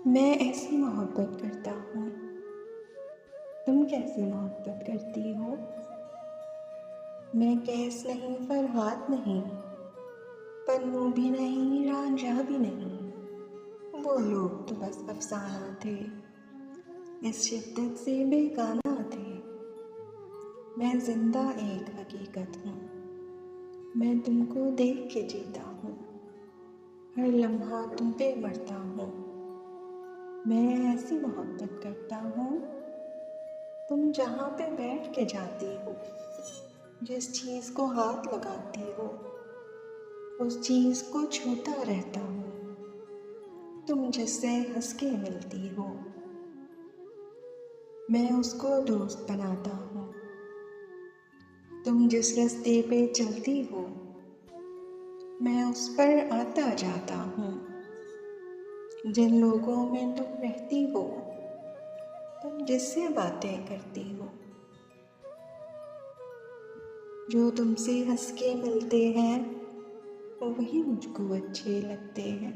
मैं ऐसी मोहब्बत करता हूँ। तुम कैसी मोहब्बत करती हो? मैं कैस नहीं, फरहाद नहीं, पन्नू भी नहीं, रांझा भी नहीं। वो लोग तो बस अफसाना थे, इस शिद्दत से बेगाना थे। मैं जिंदा एक हकीकत हूँ, मैं तुमको देख के जीता हूँ। हर लम्हा तुम पे मरता हूँ। मैं ऐसी मोहब्बत करता हूँ, तुम जहाँ पे बैठ के जाती हो, जिस चीज़ को हाथ लगाती हो, उस चीज़ को छूता रहता हूँ। तुम जिससे हंस के मिलती हो, मैं उसको दोस्त बनाता हूँ। तुम जिस रास्ते पे चलती हो, मैं उस पर आता जाता हूँ। जिन लोगों में तुम रहती हो, तुम जिससे बातें करती हो, जो तुमसे हंस के मिलते हैं, वही मुझको अच्छे लगते हैं।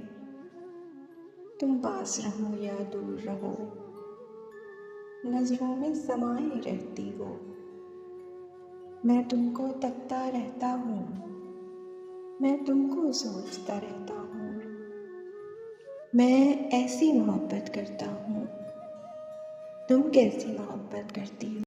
तुम पास रहो या दूर रहो, नजरों में समाये रहती हो। मैं तुमको तकता रहता हूँ, मैं तुमको सोचता रहता हूँ। मैं ऐसी मोहब्बत करता हूँ। तुम कैसी मोहब्बत करती हो?